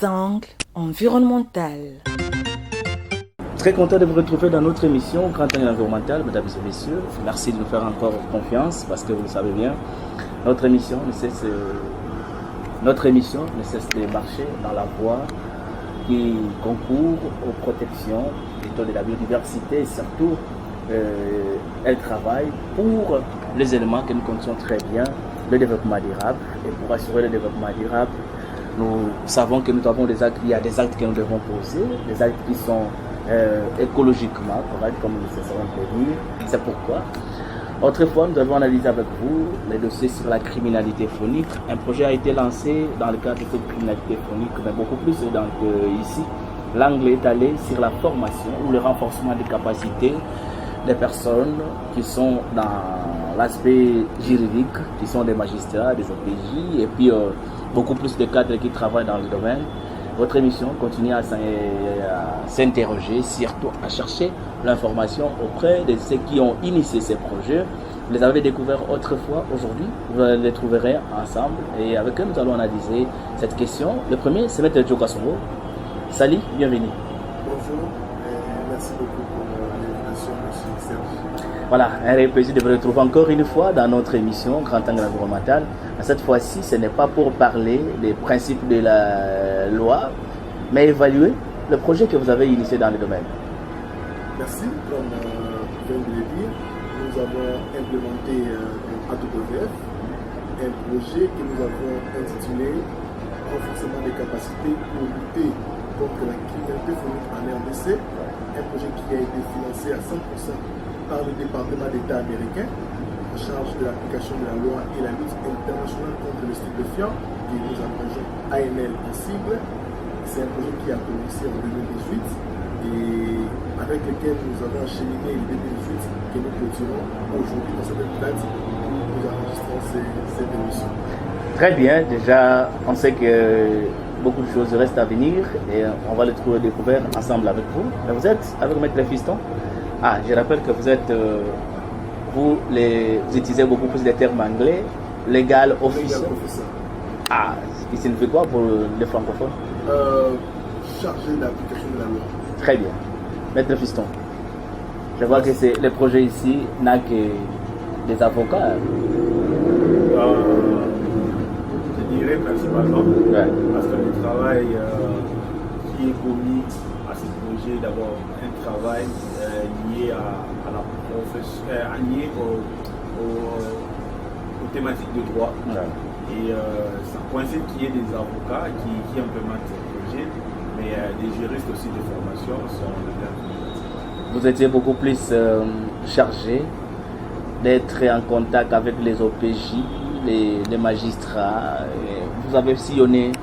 Grand angle environnemental. Très content de vous retrouver dans notre émission Grand angle environnemental, mesdames et messieurs. Merci de nous faire encore confiance parce que vous le savez bien, notre émission ne cesse de marcher dans la voie qui concourt aux protections de la biodiversité et surtout elle travaille pour les éléments que nous connaissons très bien, le développement durable. Et pour assurer le développement durable, nous savons que nous avons il y a des actes que nous devons poser, des actes qui sont écologiquement corrects, comme nous essaierons de le dire. C'est pourquoi, autrefois, nous avons analysé avec vous les dossiers sur la criminalité phonique. Un projet a été lancé dans le cadre de cette criminalité phonique, mais beaucoup plus ici. L'angle est allé sur la formation ou le renforcement des capacités des personnes qui sont dans l'aspect juridique, qui sont des magistrats, des OPJ, et puis beaucoup plus de cadres qui travaillent dans le domaine. Votre émission continue à s'interroger, surtout à chercher l'information auprès de ceux qui ont initié ces projets. Vous les avez découverts autrefois, aujourd'hui, vous les trouverez ensemble et avec eux nous allons analyser cette question. Le premier, c'est M. Joe Kasongo. Salut, bienvenue. Bonjour, et merci beaucoup pour l'invitation, M. Serge. Voilà, un réel plaisir de vous retrouver encore une fois dans notre émission Grand angle environnemental. Cette fois-ci, ce n'est pas pour parler des principes de la loi, mais évaluer le projet que vous avez initié dans le domaine. Merci, comme je viens de le dire, nous avons implémenté un AWF, un projet que nous avons intitulé Renforcement des capacités pour lutter contre la criminalité phonique en RDC, un projet qui a été financé à 100% par le département d'État américain en charge de l'application de la loi et la lutte internationale contre le stupéfiant, que nous abrégeons AML en sigle. C'est un projet qui a commencé en 2018 et avec lequel nous avons acheminé le 2018 que nous clôturons aujourd'hui dans cette date où nous enregistrons cette émission. Très bien, déjà on sait que beaucoup de choses restent à venir et on va les trouver découverts ensemble avec vous. Mais vous êtes avec Maître Fiston. Ah, je rappelle que vous êtes, vous utilisez beaucoup plus les termes anglais, legal officer. Ah, ce qui signifie quoi pour les francophones? Chargé d'application de la loi. Très bien. Maître Fiston, je vois que le projet ici n'a que des avocats. Je dirais principalement, parce que le travail qui est commis à ce projet, d'abord un travail lié à la profession, lié aux thématiques de droit. Et ça coïncide qu'il y ait des avocats qui implémentent ce projet, mais des juristes aussi de formation sont là. Vous étiez beaucoup plus chargé d'être en contact avec les OPJ, les magistrats. Vous avez sillonné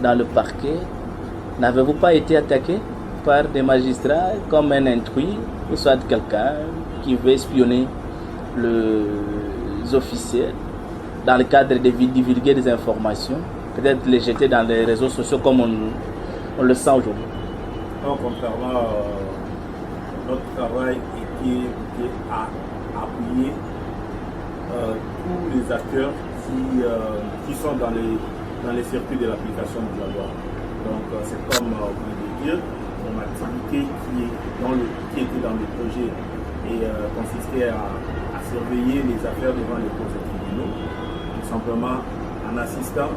dans le parquet. N'avez-vous pas été attaqué par des magistrats comme un intrus, ou soit quelqu'un qui veut espionner les officiels dans le cadre de divulguer des informations, peut-être les jeter dans les réseaux sociaux comme on le sent aujourd'hui? Non, contrairement à notre travail à appuyer tous les acteurs qui sont dans les circuits de l'application de la loi. Donc c'est comme vous pouvez dire, mon activité qui était dans le projet et consistait à surveiller les affaires devant les cours et tribunaux, tout simplement en assistant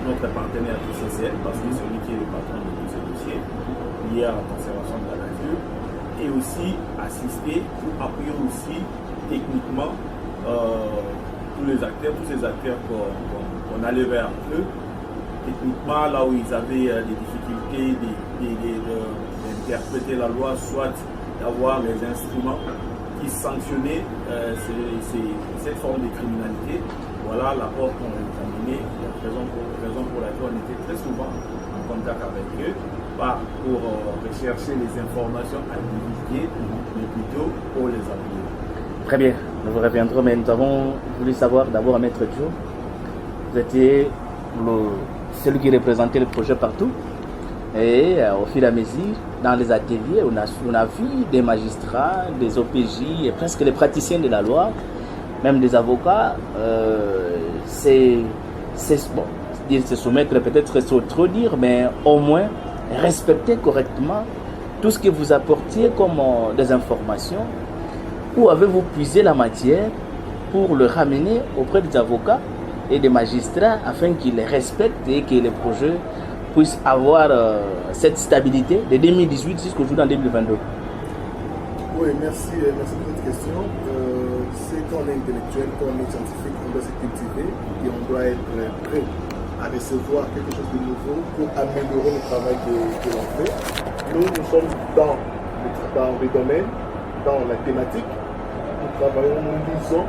notre partenaire TCCL, parce que c'est celui qui est le patron de tous ces dossiers liés à la conservation de la nature, et aussi assister ou appuyer aussi techniquement tous ces acteurs qu'on allait vers eux, techniquement là où ils avaient des difficultés d'interpréter la loi, soit d'avoir les instruments qui sanctionnaient cette forme de criminalité. Voilà l'apport qu'on a examiné, raison pour laquelle on était très souvent en contact avec eux, pas pour rechercher les informations à divulguer, mais plutôt pour les appuyer. Très bien, nous vous reviendrons, mais nous avons voulu savoir d'abord, Maître Joe, vous étiez celui qui représentait le projet partout, et au fur et à mesure, dans les ateliers, on a vu des magistrats, des OPJ, et presque les praticiens de la loi, même des avocats. Bon, dire se soumettre, peut-être c'est trop dire, mais au moins respecter correctement tout ce que vous apportiez comme des informations. Où avez-vous puisé la matière pour le ramener auprès des avocats et des magistrats afin qu'ils les respectent et que les projets puissent avoir cette stabilité de 2018 jusqu'au jour en 2022? Oui, merci pour cette question. C'est quand on est intellectuel, quand on est scientifique, on doit se cultiver et on doit être prêt à recevoir quelque chose de nouveau pour améliorer le travail que l'on fait. Nous sommes dans le domaine, dans la thématique. Nous travaillons, nous lisons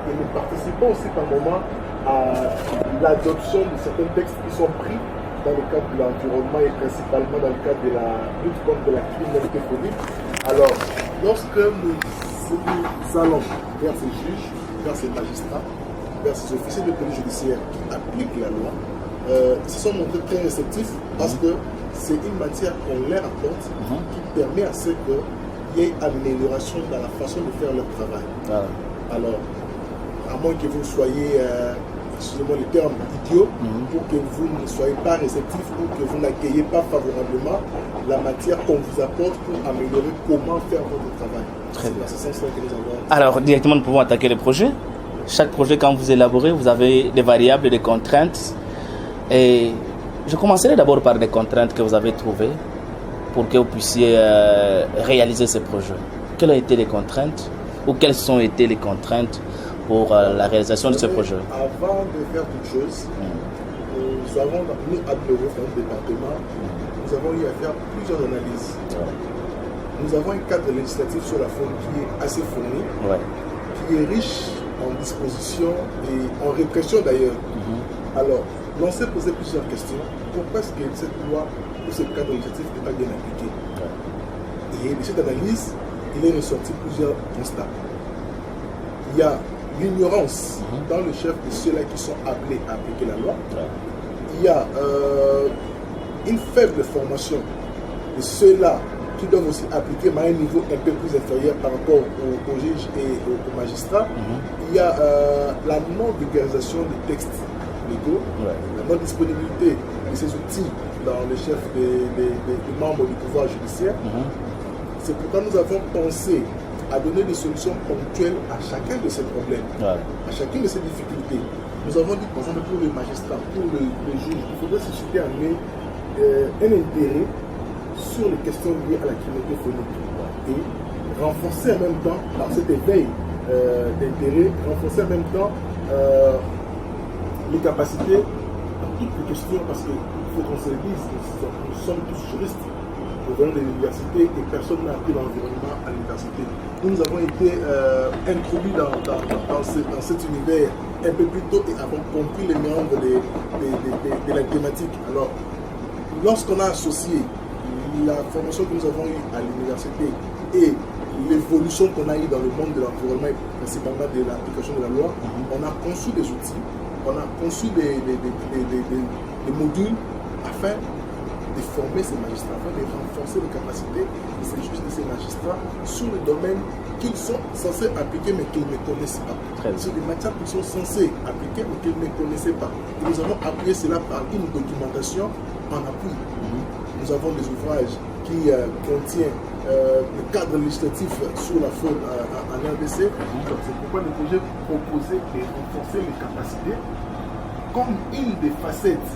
et nous participons aussi par moment à l'adoption de certains textes qui sont pris dans le cadre de l'environnement et principalement dans le cadre de la lutte contre la criminalité phonique. Alors, lorsque nous allons vers ces juges, vers ces magistrats, vers ces officiers de police judiciaire qui appliquent la loi, ils se sont montrés très réceptifs parce que c'est une matière qu'on leur apporte qui permet à ce qu'il y ait amélioration dans la façon de faire leur travail. Alors, à moins que vous soyez, excusez-moi le terme, idiot, pour que vous ne soyez pas réceptif ou que vous n'accueillez pas favorablement la matière qu'on vous apporte pour améliorer comment faire votre travail. Très bien. C'est ce sens-là que nous avons. Alors, directement, nous pouvons attaquer le projet. Chaque projet, quand vous élaborez, vous avez des variables, des contraintes. Et je commencerai d'abord par des contraintes que vous avez trouvées pour que vous puissiez réaliser ce projet. Quelles ont été les contraintes ou quelles ont été les contraintes pour la réalisation de ce projet? Avant de faire toute chose, nous avons, nous, à Bureau, dans le département, nous avons eu à faire plusieurs analyses. Nous avons un cadre législatif sur la faune qui est assez fourni, qui est riche en dispositions et en répression d'ailleurs. Alors, l'on s'est posé plusieurs questions. Pourquoi est-ce que cette loi ou ce cadre législatif n'est pas bien appliqué? Et de cette analyse, il est ressorti plusieurs constats. Il y a l'ignorance dans le chef de ceux-là qui sont appelés à appliquer la loi. Il y a une faible formation de ceux-là qui doivent aussi appliquer mais à un niveau un peu plus inférieur par rapport aux juges et aux magistrats. Il y a la non-vulgarisation des textes légaux, la non-disponibilité de ces outils dans le chef des membres du pouvoir judiciaire. C'est pourquoi nous avons pensé à donner des solutions ponctuelles à chacun de ces problèmes, à chacune de ces difficultés. Nous avons dit, par exemple, pour les magistrats, pour le juge, il faudrait susciter un intérêt sur les questions liées à la criminalité phonique et renforcer en même temps, par cet éveil d'intérêt, renforcer en même temps les capacités dans toutes les questions, parce qu'il faut qu'on se le dise, nous sommes tous juristes. Nous venons de l'université et personne n'a appris l'environnement à l'université. Nous avons été introduits dans cet univers un peu plus tôt et avons compris les méandres de la thématique. Alors, lorsqu'on a associé la formation que nous avons eue à l'université et l'évolution qu'on a eue dans le monde de l'environnement et principalement de l'application de la loi, on a conçu des outils, on a conçu des modules afin de former ces magistrats, afin de renforcer les capacités de ces juges, de ces magistrats sur le domaine qu'ils sont censés appliquer mais qu'ils ne connaissent pas. Sur des matières qu'ils sont censés appliquer mais qu'ils ne connaissaient pas. Et nous avons appuyé cela par une documentation en appui. Nous avons des ouvrages qui contiennent le cadre législatif sur la faune en RDC. C'est pourquoi le projet proposait de renforcer les capacités comme une des facettes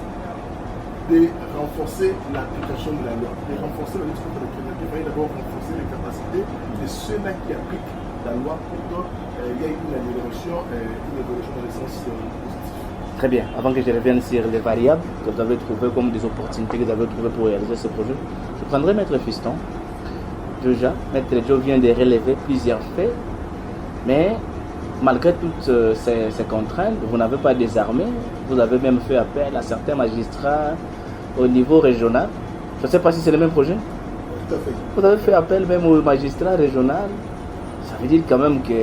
de renforcer l'application de la loi, de renforcer la lutte contre la criminalité. Il fallait d'abord renforcer les capacités de ceux-là qui appliquent la loi pour qu'il y ait une amélioration, une évolution dans le sens positif. Très bien. Avant que je revienne sur les variables que vous avez trouvées comme des opportunités que vous avez trouvées pour réaliser ce projet, je prendrai Maître Fiston. Déjà, Maître Joe vient de relever plusieurs faits, mais malgré toutes ces contraintes, vous n'avez pas désarmé. Vous avez même fait appel à certains magistrats au niveau régional. Je ne sais pas si c'est le même projet. Tout à fait. Vous avez fait appel même aux magistrats régionaux. Ça veut dire quand même que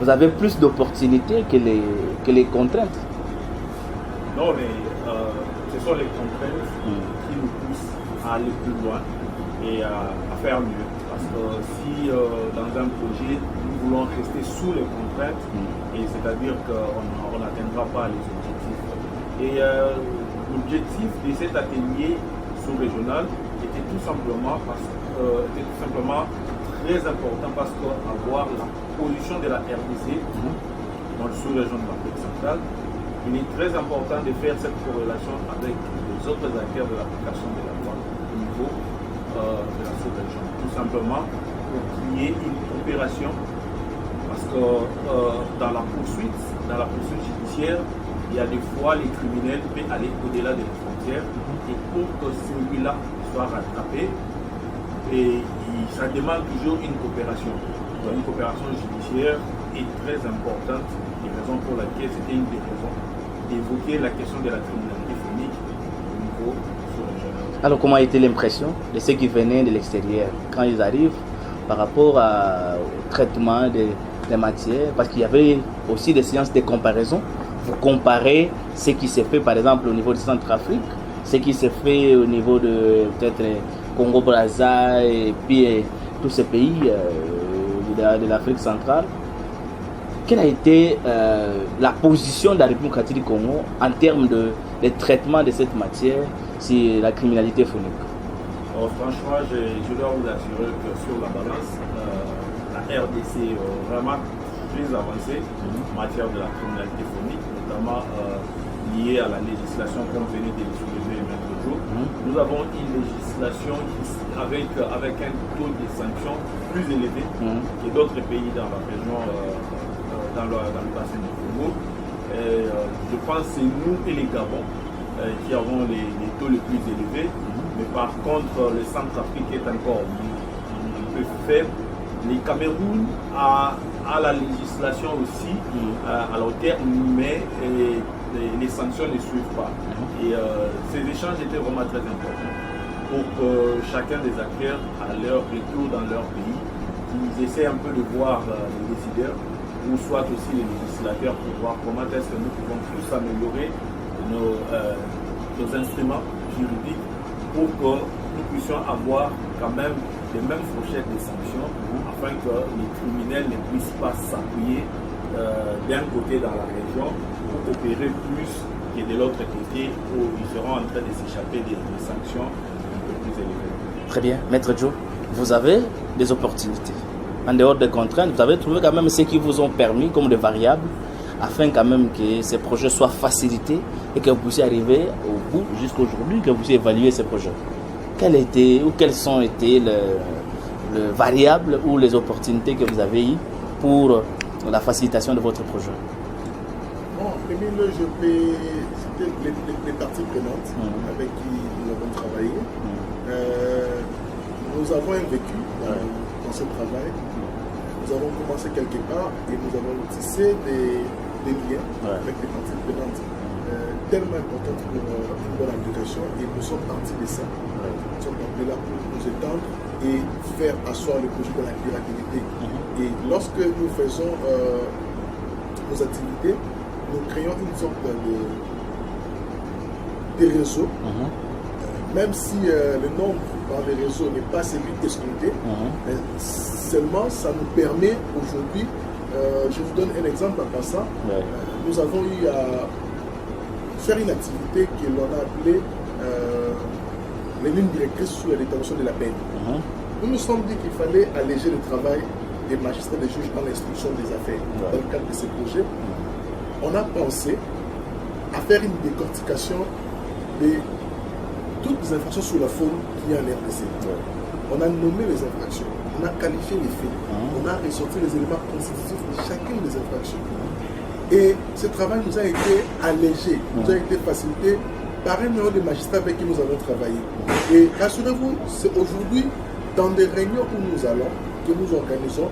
vous avez plus d'opportunités que les contraintes. Non, mais ce sont les contraintes qui nous poussent à aller plus loin et à faire mieux. Parce que si dans un projet, nous voulons rester sous les contraintes, et c'est-à-dire qu'on n'atteindra pas les objectifs Et l'objectif de cet atelier sous-régional était tout simplement très important parce qu'avoir la position de la RDC dans le sous-région de l'Afrique centrale, il est très important de faire cette corrélation avec les autres acteurs de l'application de la loi au niveau de la sous-région. Tout simplement pour qu'il y ait une coopération parce que dans la poursuite judiciaire, il y a des fois les criminels peuvent aller au-delà des frontières et pour que celui-là soit rattrapé, et ça demande toujours une coopération. Une coopération judiciaire est très importante, et raison pour laquelle c'était une des raisons d'évoquer la question de la criminalité phonique au niveau sous-régional. Alors, comment a été l'impression de ceux qui venaient de l'extérieur quand ils arrivent par rapport au traitement des matières? Parce qu'il y avait aussi des séances de comparaison. Vous comparez ce qui s'est fait par exemple au niveau du Centrafrique, ce qui s'est fait au niveau de peut-être Congo-Brazza et puis tous ces pays de l'Afrique centrale. Quelle a été la position de la République démocratique du Congo en termes de traitement de cette matière sur la criminalité phonique? Franchement, je dois vous assurer que sur la balance, la RDC est vraiment très avancée en matière de la criminalité phonique, notamment liée à la législation comme venait de le soulever l'autre jour. Nous avons une législation avec un taux de sanctions plus élevé que d'autres pays dans la région, dans le bassin du Congo. Et, je pense que c'est nous et les Gabon qui avons les taux les plus élevés. Mais par contre, le Centrafrique est encore un peu faible. Les Cameroun a la législation aussi à la hauteur, mais les sanctions ne suivent pas. Et ces échanges étaient vraiment très importants pour que chacun des acteurs, à leur retour dans leur pays, ils essaient un peu de voir les décideurs ou soit aussi les législateurs pour voir comment est-ce que nous pouvons plus améliorer nos instruments juridiques pour que nous puissions avoir quand même les mêmes fourchettes de sanctions afin que les criminels ne puissent pas s'appuyer d'un côté dans la région pour opérer plus que de l'autre côté où ils seront en train de s'échapper des sanctions un peu plus élevées. Très bien. Maître Joe, vous avez des opportunités. En dehors des contraintes, vous avez trouvé quand même ce qui vous ont permis comme des variables afin quand même que ces projets soient facilités et que vous puissiez arriver au bout jusqu'à aujourd'hui, que vous puissiez évaluer ces projets. Quelles sont été les variables ou les opportunités que vous avez eues pour la facilitation de votre projet? Bon, Émile, c'était les parties prenantes avec qui nous avons travaillé. Nous avons un vécu dans ce travail. Nous avons commencé quelque part et nous avons tissé des liens avec les parties prenantes tellement importantes pour une bonne application, et nous sommes partis de ça. Nous sommes partis là pour nous étendre et faire asseoir le projet de la durabilité. Et lorsque nous faisons nos activités, nous créons une sorte de réseau. Même si le nombre par les réseaux n'est pas celui escompté, mais seulement ça nous permet aujourd'hui, je vous donne un exemple en passant, nous avons eu à faire une activité que l'on a appelée les lignes directrices sur la détention de la peine. Nous nous sommes dit qu'il fallait alléger le travail des magistrats et des juges dans l'instruction des affaires. Dans le cadre de ces projets, on a pensé à faire une décortication de toutes les infractions sur la faune qui est en RDC. On a nommé les infractions, on a qualifié les faits, on a ressorti les éléments constitutifs de chacune des infractions. Et ce travail nous a été allégé, nous a été facilité par un numéro de magistrats avec qui nous avons travaillé. Et rassurez-vous, c'est aujourd'hui dans des réunions où nous allons, que nous organisons,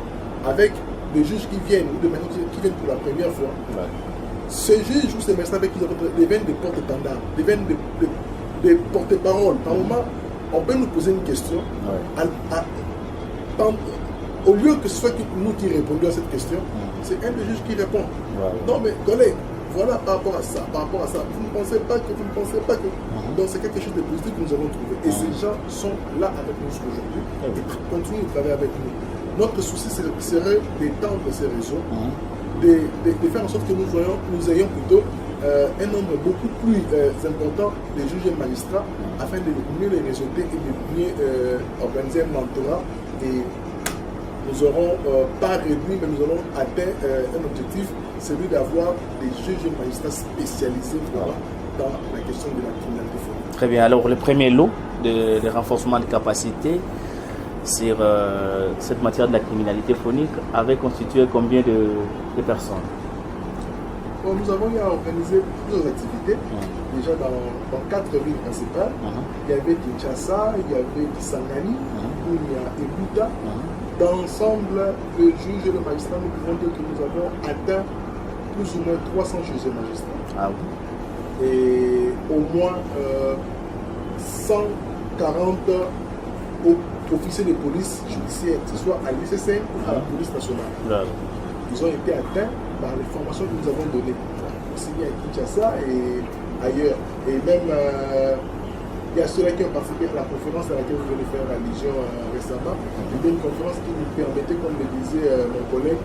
avec des juges qui viennent ou des magistrats qui viennent pour la première fois. Ces juges ou ces magistrats avec qui nous avons deviennent des porte-étendards, deviennent des porte-paroles. Par moment, on peut nous poser une question. Au lieu que ce soit nous qui répondions à cette question, c'est un des juges qui répond. Non mais collègues, voilà par rapport à ça, vous ne pensez pas que. Donc c'est quelque chose de positif que nous avons trouvé. Et ces gens sont là avec nous aujourd'hui et continuent de travailler avec nous. Notre souci serait d'étendre ces réseaux, de faire en sorte que nous ayons plutôt un nombre beaucoup plus important de juges et magistrats afin de mieux les réseauter et de mieux organiser un mentorat. Et nous n'aurons pas réduit, mais nous aurons atteint un objectif, celui d'avoir des juges et magistrats spécialisés dans la question de la criminalité phonique. Très bien. Alors, le premier lot de renforcement de capacité sur cette matière de la criminalité phonique avait constitué combien de personnes? Bon, nous avons organisé plusieurs activités, déjà dans 4 villes principales. Il y avait Kinshasa, il y avait Kisangani, Bunia et Buta. Dans l'ensemble, le juge et le magistrat, nous pouvons dire que nous avons atteint plus ou moins 300 juges et magistrats. Ah oui. Et au moins 140 officiers de police judiciaire, que ce soit à l'ICC ou à la police nationale. Ils ont été atteints par les formations que nous avons données, aussi bien à Kinshasa et ailleurs. Et même, il y a ceux-là qui ont participé à la conférence à laquelle vous venez faire allusion récemment. C'était une conférence qui nous permettait, comme le disait mon collègue,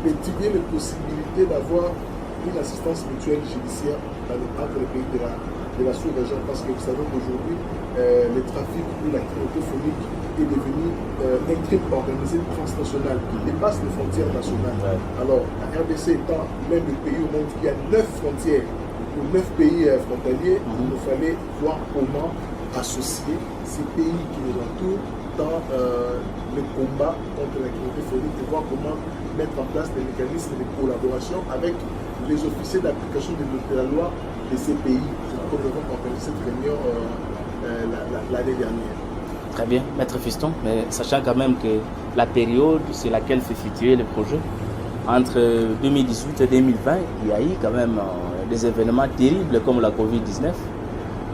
d'étudier les possibilités d'avoir une assistance mutuelle judiciaire entre les pays de la sous-région. Parce que vous savez qu'aujourd'hui, le trafic ou la criminalité phonique est devenu un crime organisé transnational qui dépasse les frontières nationales. Alors, la RDC étant l'un des pays au monde qui a 9 frontières, ou 9 pays frontaliers, il nous fallait voir comment associer ces pays qui nous entourent dans le combat contre la criminalité phonique et voir comment mettre en place des mécanismes de collaboration avec les officiers d'application de la loi de ces pays. C'est pourquoi nous avons organisé cette réunion l'année dernière. Très bien, Maître Fiston, mais sachant quand même que la période sur laquelle s'est situé le projet, entre 2018 et 2020, il y a eu quand même des événements terribles comme la Covid-19,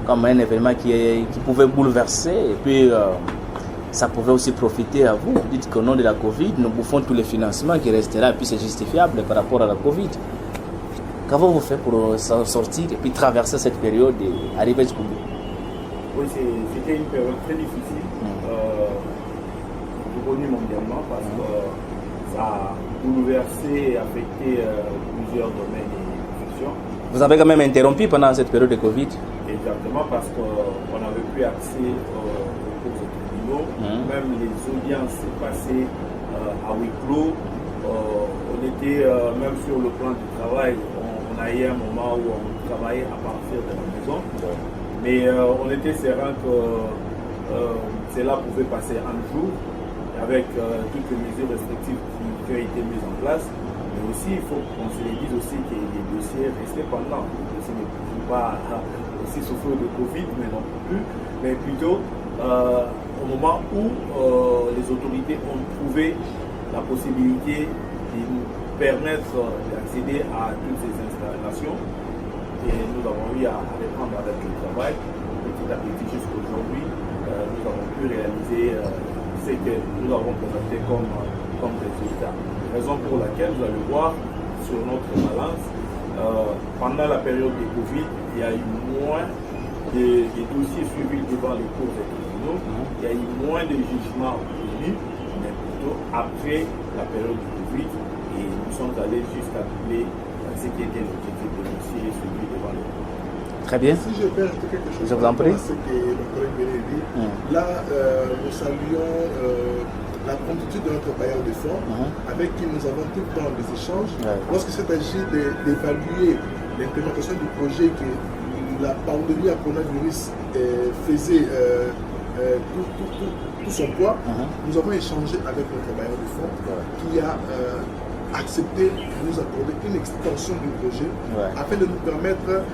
comme un événement qui pouvait bouleverser, et puis ça pouvait aussi profiter à vous. Vous dites qu'au nom de la Covid, nous bouffons tous les financements qui restera, et puis c'est justifiable par rapport à la Covid. Qu'avez-vous fait pour s'en sortir et puis traverser cette période et arriver jusqu'au bout? Oui, c'était une période très difficile, reconnue mondialement, parce que ça a bouleversé et affecté plusieurs domaines et fonctions. Vous avez quand même interrompu pendant cette période de Covid? Exactement, parce qu'on n'avait plus accès aux cours de tribunaux. Même les audiences se passaient à huis clos. On était même sur le plan du travail, on a eu un moment où on travaillait à partir de la maison. Mais on était serein que cela pouvait passer un jour avec toutes les mesures restrictives qui ont été mises en place. Mais aussi, il faut qu'on se les dise aussi que les dossiers restaient pendant. Les dossiers ne pouvaient pas aussi souffrir de Covid, mais non plus. Mais plutôt au moment où les autorités ont trouvé la possibilité de nous permettre d'accéder à toutes ces installations. Et nous avons eu à reprendre avec le travail, petit à petit jusqu'aujourd'hui, nous avons pu réaliser ce que nous avons présenté comme résultat. Raison pour laquelle vous allez voir sur notre balance, pendant la période de Covid, il y a eu moins de dossiers suivis devant les cours des tribunaux, il y a eu moins de jugements obtenus, mais plutôt après la période de Covid, et nous sommes allés jusqu'à doubler ce qui était l'objectif de dossier suivi devant les cours. Très bien. Si je peux ajouter quelque chose, je vous en prie. Ce que le collègue venait de dire, là, nous saluons la promptitude de notre bailleur de fonds, avec qui nous avons tout le temps des échanges. Lorsqu'il s'est agi d'évaluer l'implémentation du projet que la pandémie à coronavirus faisait tout son poids, nous avons échangé avec notre bailleur de fonds qui a accepté de nous accorder une extension du projet afin de nous permettre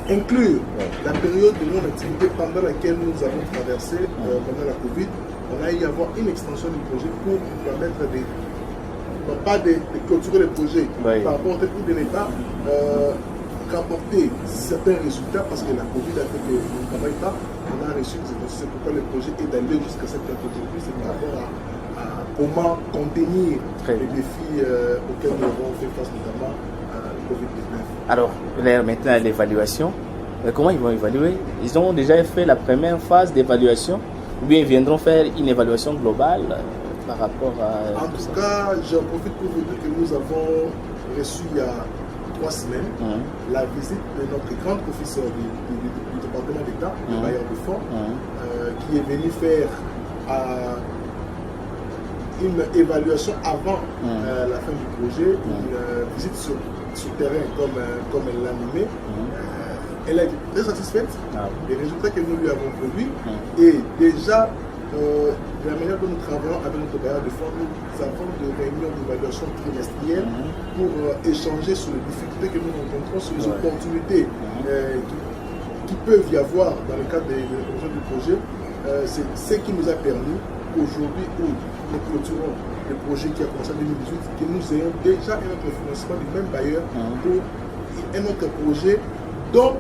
d'inclure la période de non-activité pendant laquelle nous avons traversé pendant la Covid. On a eu à avoir une extension du projet pour nous permettre non pas de clôturer le projet par rapport au fait de ne pas rapporter certains résultats parce que la Covid a fait que nous ne travaillons pas. On a reçu des extensions, c'est pourquoi le projet est allé jusqu'à cette date aujourd'hui. C'est par rapport à comment contenir les défis auxquels nous avons fait face notamment à la Covid-19. Alors, maintenant l'évaluation, comment ils vont évaluer? Ils ont déjà fait la première phase d'évaluation ou bien ils viendront faire une évaluation globale par rapport à... En tout cas, j'en profite pour vous dire que nous avons reçu il y a 3 semaines la visite de notre grand professeur du département d'État, le bailleur de fonds, qui est venu faire une évaluation avant la fin du projet, une visite sur terrain comme elle l'a nommé. Elle a été très satisfaite des résultats que nous lui avons produits et déjà de la manière dont nous travaillons avec notre bailleur de fonds, nous avons des réunions d'évaluation trimestrielle pour échanger sur les difficultés que nous rencontrons, sur les opportunités qui peuvent y avoir dans le cadre de l'évolution du projet. C'est ce qui nous a permis aujourd'hui où nous clôturons le projet qui a commencé en 2018, que nous ayons déjà un autre financement du même bailleur pour un autre projet dont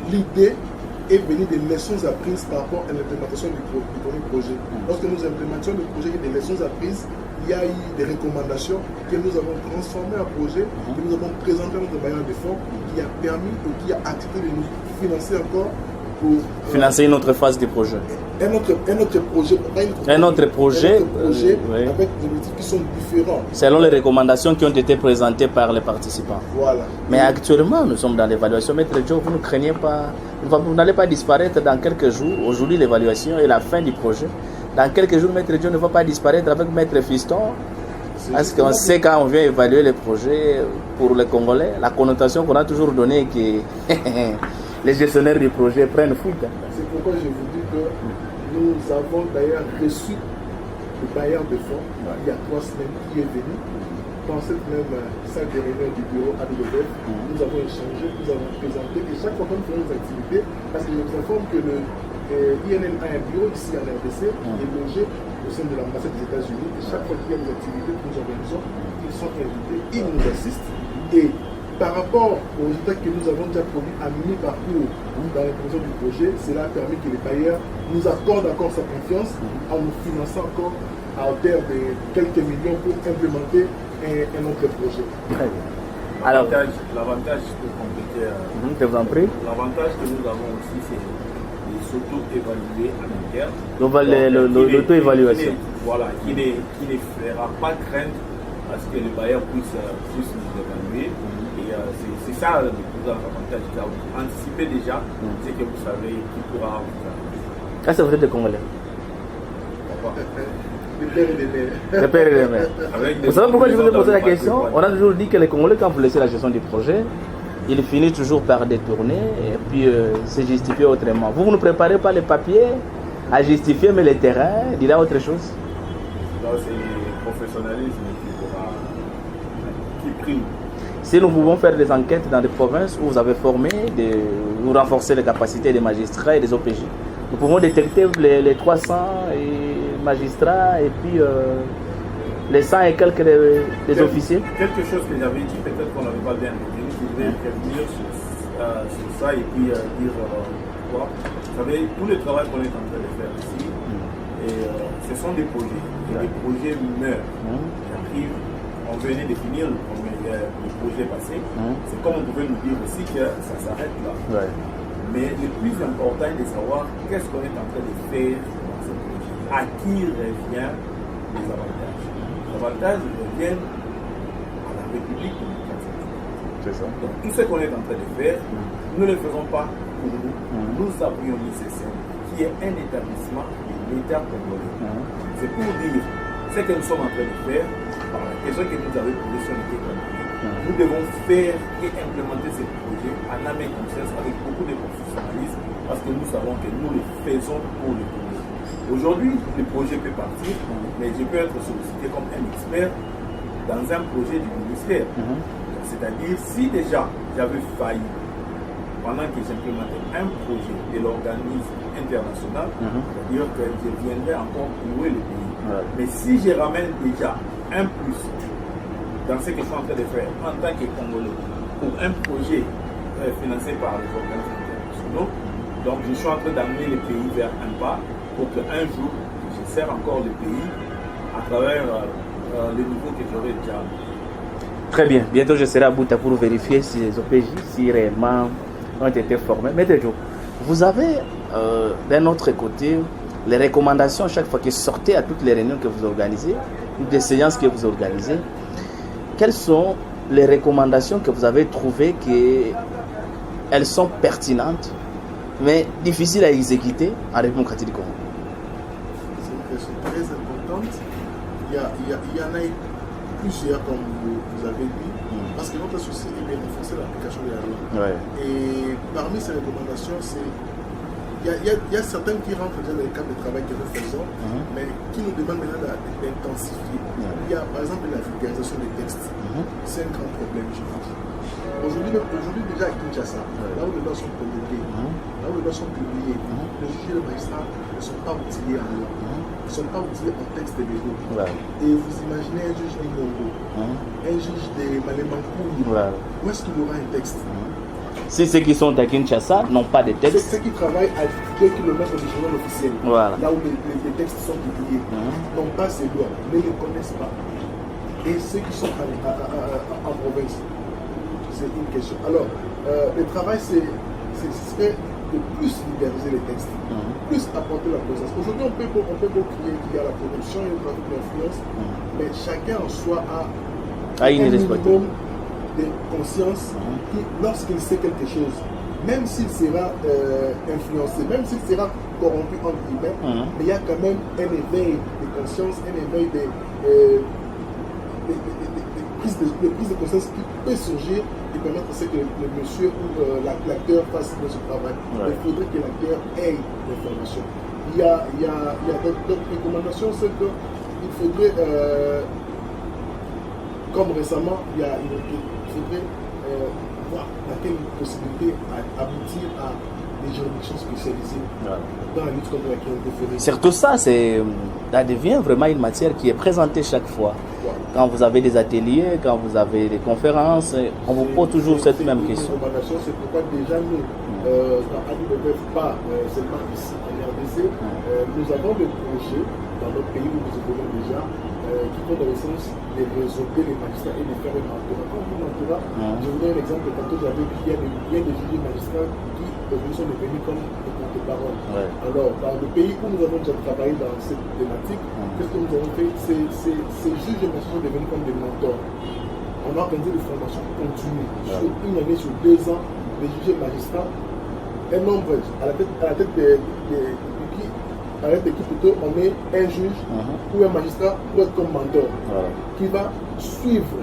l'idée est venue des leçons apprises par rapport à l'implémentation du premier projet. Lorsque nous implémentions le projet, il y a des leçons apprises, il y a eu des recommandations que nous avons transformées en projet, que nous avons présenté à notre bailleur de fonds, qui a permis et qui a accepté de nous financer encore pour financer une autre phase du projet. Un autre projet, oui, avec des objectifs qui sont différents. Selon les recommandations qui ont été présentées par les participants. Voilà. Mais actuellement, nous sommes dans l'évaluation. Maître Joe, vous ne craignez pas, vous n'allez pas disparaître dans quelques jours. Aujourd'hui, l'évaluation est la fin du projet. Dans quelques jours, Maître Joe ne va pas disparaître avec Maître Fiston. Parce qu'on sait quand on vient évaluer les projets pour les Congolais, la connotation qu'on a toujours donnée que les gestionnaires du projet prennent foot. C'est pourquoi je vous dis que nous avons d'ailleurs reçu le bailleur de fonds il y a 3 semaines qui est venu dans cette même salle de réunion du bureau AWF. Nous avons échangé, nous avons présenté et chaque fois que nous faisons des activités, parce que je vous informe que le INL a un bureau ici en RDC qui est logé au sein de l'ambassade des États-Unis et chaque fois qu'il y a des activités que nous organisons, ils sont invités, ils nous assistent et par rapport aux résultats que nous avons déjà produits à mi-parcours dans l'implémentation du projet, cela a permis que les bailleurs nous accordent encore sa confiance en nous finançant encore à hauteur de quelques millions pour implémenter un autre projet. Très bien. L'avantage, pour compléter, je vous en prie. L'avantage que nous avons aussi, c'est de s'auto-évaluer à l'interne. Donc, l'auto-évaluation. Voilà, qui ne fera pas craindre à ce que le bailleur puisse nous évaluer. Et c'est ça le plus avantage. Anticipez déjà, c'est que vous savez qui pourra vous faire. Ah, c'est vrai des Congolais. Les pères et les mères. Les pères et les mères. Vous savez pourquoi je vous ai posé la question? On a toujours dit que les Congolais, quand vous laissez la gestion du projet, ils finissent toujours par détourner et puis se justifier autrement. Vous ne préparez pas les papiers à justifier, mais les terrains, il y a autre chose. Là, c'est le professionnalisme qui prime. Si nous pouvons faire des enquêtes dans des provinces où vous avez formé, vous renforcer les capacités des magistrats et des OPJ, nous pouvons détecter les 300 magistrats et puis les 100 et quelques des officiers. Quelque chose que j'avais dit, peut-être qu'on n'avait pas bien retenu, je voulais revenir sur ça et puis dire quoi. Vous savez, tout le travail qu'on est en train de faire ici, et, ce sont des projets. Et les projets meurent. J'arrive. On venait de finir le projet passé. C'est comme on pouvait nous dire aussi que ça s'arrête là. Ouais. Mais le plus important est de savoir qu'est-ce qu'on est en train de faire dans ce projet. À qui revient les avantages? Les avantages reviennent à la République démocratique. C'est ça. Donc tout ce qu'on est en train de faire, nous ne le faisons pas pour nous. Nous appuyons l'ICCN, qui est un établissement de l'État congolais. C'est pour dire ce que nous sommes en train de faire. Par la question que vous avez posée sur l'unité congolaise, nous devons faire et implémenter ce projet en âme et conscience avec beaucoup de professionnalisme parce que nous savons que nous le faisons pour le Congo. Aujourd'hui, le projet peut partir, mais je peux être sollicité comme un expert dans un projet du ministère. C'est-à-dire, si déjà j'avais failli pendant que j'implémentais un projet de l'organisme international, c'est-à-dire que je viendrais encore louer le pays. Mais si je ramène déjà un plus dans ce que je suis en train de faire en tant que Congolais pour un projet financé par les organismes internationaux, donc je suis en train d'amener le pays vers un pas pour qu'un jour je sers encore le pays à travers le niveau que j'aurai déjà. Très bien. Bientôt je serai à Bouta pour vérifier si les OPJ, si réellement ont été formés. Maître Joe, vous avez d'un autre côté les recommandations chaque fois que sortez à toutes les réunions que vous organisez, toutes les séances que vous organisez. quelles sont les recommandations que vous avez trouvées qu'elles sont pertinentes, mais difficiles à exécuter en République démocratique du Congo? C'est une question très importante. Il y en a plusieurs, comme vous avez dit, parce que notre souci est de renforcer l'application de la loi. Ouais. Et parmi ces recommandations, il y a certaines qui rentrent déjà dans le cadre de travail que nous faisons, mais qui nous demandent maintenant d'intensifier. Il y a par exemple la vulgarisation des textes. C'est un grand problème, je pense. Aujourd'hui déjà à Kinshasa, là où les lois sont promulguées, là où les lois sont publiées, les juges et les magistrats ne sont pas outillés en loi. Ils ne sont pas outillés en texte légaux. Et vous imaginez un juge d'Ingongo, un juge de Malemankouille, où est-ce qu'il aura un texte? Si ceux qui sont à Kinshasa n'ont pas de texte. Ceux qui travaillent à 2 km du journal officiel, là où les textes sont publiés, n'ont pas ces lois, ne les connaissent pas. Et ceux qui sont en province, c'est une question. Alors, le travail, c'est de plus libéraliser les textes, plus apporter la présence. Aujourd'hui, on peut crier qu'il y a la corruption et le trafic d'influence, mais chacun en soi a un minimum de conscience qui, lorsqu'il sait quelque chose, même s'il sera influencé, même s'il sera corrompu entre guillemets, mais il y a quand même un éveil de conscience, un éveil de prise de conscience qui peut surgir et permettre à ce que le monsieur ou l'acteur fasse son travail. Il faudrait que l'acteur ait l'information. Il y a d'autres recommandations, c'est qu'il faudrait, comme récemment, il faudrait voir dans quelle possibilité aboutir à des juridictions spécialisées dans la lutte contre la criminalité. Surtout ça devient vraiment une matière qui est présentée chaque fois. Quand vous avez des ateliers, quand vous avez des conférences, on vous pose toujours cette même question. C'est pourquoi déjà nous, dans ADWF, pas seulement ici en RDC, nous avons des projets dans notre pays où nous évoluons déjà, qui vont dans le sens de réseauter les magistrats et de faire un mentorat. Quand on dit mentorat, je vous donne un exemple. Tantôt j'avais dit qu'il y a des juges magistrats qui aujourd'hui sont devenus comme des porte-parole. Alors, dans le pays où nous avons déjà travaillé dans cette thématique, qu'est-ce que nous avons fait? Ces juges et magistrats sont devenus comme des mentors. On a organisé des formations continues sur une année, sur 2 ans, des juges et magistrats. Un nombre, à la tête de l'équipe plutôt, on met un juge ou un magistrat pour être comme mentor, qui va suivre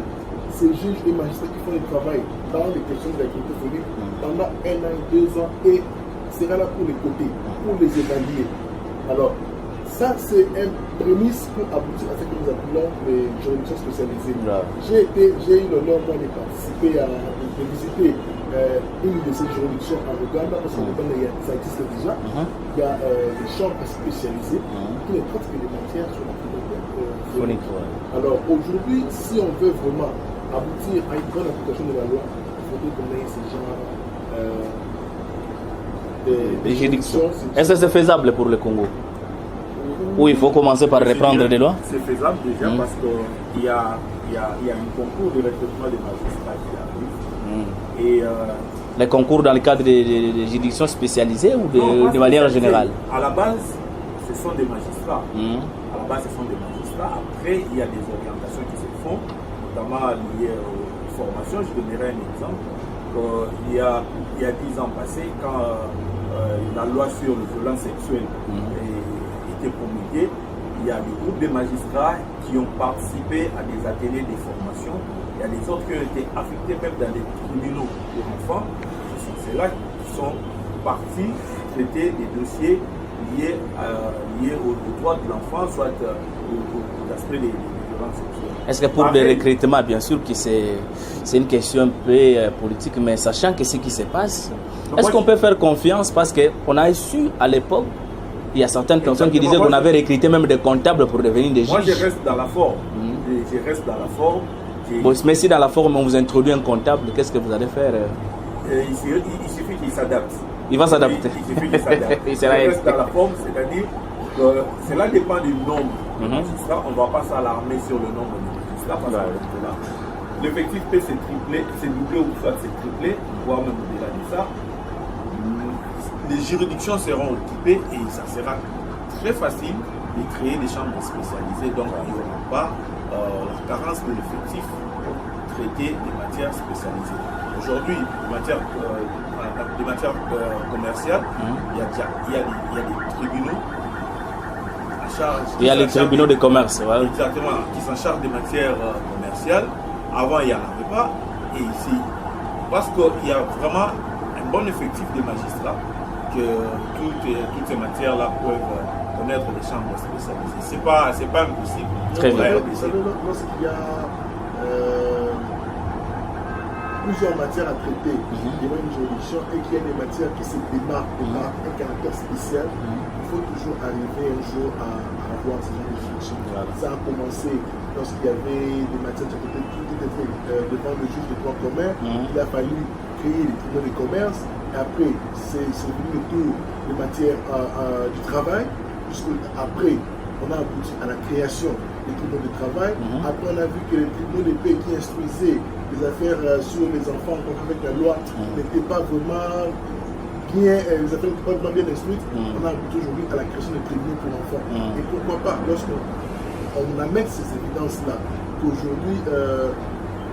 ces juges et magistrats qui font le travail dans les questions de la criminalité pendant 1 an, 2 ans, et sera là pour les côtés, pour les évaluer. Alors, ça c'est un prémisse pour aboutir à ce que nous appelons les juridictions spécialisées. J'ai eu l'honneur de participer de visiter une de ces juridictions en Ouganda, parce que ça existe déjà. Il y a des chambres spécialisées qui ne traitent que des matières sur la criminalité. Alors aujourd'hui, si on veut vraiment aboutir à une bonne application de la loi, il faudrait qu'on ait ce genre des juridictions. Est-ce que c'est faisable pour le Congo? Ou il faut commencer par reprendre des lois? C'est faisable déjà parce qu'il y a un concours de recrutement des magistrats qui arrive. Et les concours dans le cadre des juridictions spécialisées ou de manière générale? À la base, ce sont des magistrats. À la base, ce sont des magistrats. Après, il y a des orientations qui se font, notamment liées aux formations. Je donnerai un exemple. Il y a 10 ans passés, quand la loi sur les violences sexuelles était promulguée, il y a des groupes de magistrats qui ont participé à des ateliers de formation. Il y a des autres qui ont été affectés même dans des tribunaux pour enfants. C'est là qu'ils sont partis traiter des dossiers liés aux droits de l'enfant, soit aux aspects des violences sexuelles. Est-ce que pour le recrutement, bien sûr que c'est une question un peu politique, mais sachant que ce qui se passe, est-ce qu'on peut faire confiance? Parce qu'on a su à l'époque, il y a certaines personnes qui disaient qu'on avait recruté même des comptables pour devenir des juges. Moi, je reste dans la forme. Bon, mais si dans la forme on vous introduit un comptable, qu'est-ce que vous allez faire? Il suffit qu'il s'adapte. Il va s'adapter. Il suffit qu'il s'adapte. Il reste dans la forme, c'est-à-dire que cela dépend du nombre de magistrats. On ne va pas s'alarmer sur le nombre de magistrats parce que là, l'effectif peut se tripler, se doubler ou soit se tripler, voire même au-delà de ça. Les juridictions seront occupées et ça sera très facile de créer des chambres spécialisées. Donc il n'y aura pas la carence de l'effectif traiter des matières spécialisées. Aujourd'hui, des matières commerciales, il y a des tribunaux en charge. Il y a les tribunaux de commerce. Ouais. Exactement, qui s'en chargent des matières commerciales. Avant, il n'y en avait pas. Et ici, parce qu'il y a vraiment un bon effectif de magistrats que toutes ces matières-là peuvent connaître les chambres spécialisées. C'est pas impossible. Très bien. Vous savez, lorsqu'il y a plusieurs matières à traiter devant une juridiction et qu'il y a des matières qui se démarquent par un caractère spécial, il faut toujours arriver un jour à avoir ce genre de solution. Ça a commencé lorsqu'il y avait des matières qui étaient devant le juge de droit commun. Il a fallu créer les tribunaux de commerce. Et après, c'est venu le tour des matières du travail. Après, on a abouti à la création des tribunaux de travail. Après, on a vu que les tribunaux de paix qui instruisaient les affaires sur les enfants en contact avec la loi n'étaient pas vraiment bien, les affaires n'étaient pas vraiment bien instruites. On a abouti aujourd'hui à la création des tribunaux pour l'enfant. Et pourquoi pas, lorsqu'on amène ces évidences-là, qu'aujourd'hui,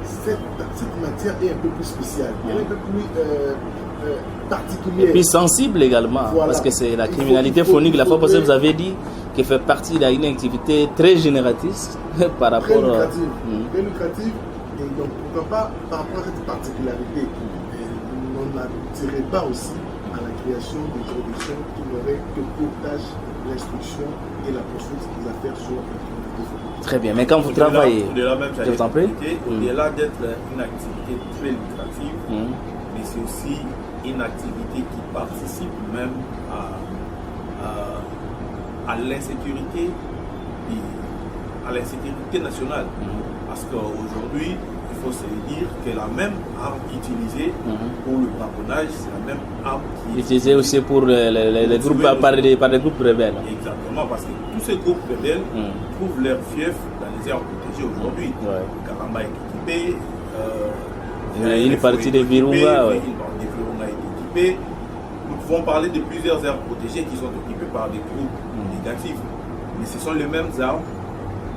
cette matière est un peu plus spéciale, elle est un peu plus particulière. Et puis sensible également, voilà. Parce que c'est la criminalité phonique. La fois passée, vous avez dit qu'elle fait partie d'une activité très génératrice par rapport à... Très lucrative. Et donc, pourquoi pas, par rapport à cette particularité, on n'attirerait pas aussi à la création de juridictions qui n'auraient que pour tâche l'instruction et la poursuite des affaires sur la criminalité phonique. Très bien, mais quand vous travaillez... Je vous en prie. Au-delà d'être une activité très lucrative, mais c'est aussi une activité qui participe même à l'insécurité nationale. Parce qu'aujourd'hui, il faut se dire que la même arme utilisée pour le braconnage, c'est la même arme qui est utilisée aussi pour les groupes, par des groupes rebelles. Exactement, parce que tous ces groupes rebelles trouvent leur fief dans les aires protégées aujourd'hui. Karamba est équipé. Une partie des Virunga. Est équipée. Nous pouvons parler de plusieurs aires protégées qui sont équipées par des groupes négatifs. Mais ce sont les mêmes armes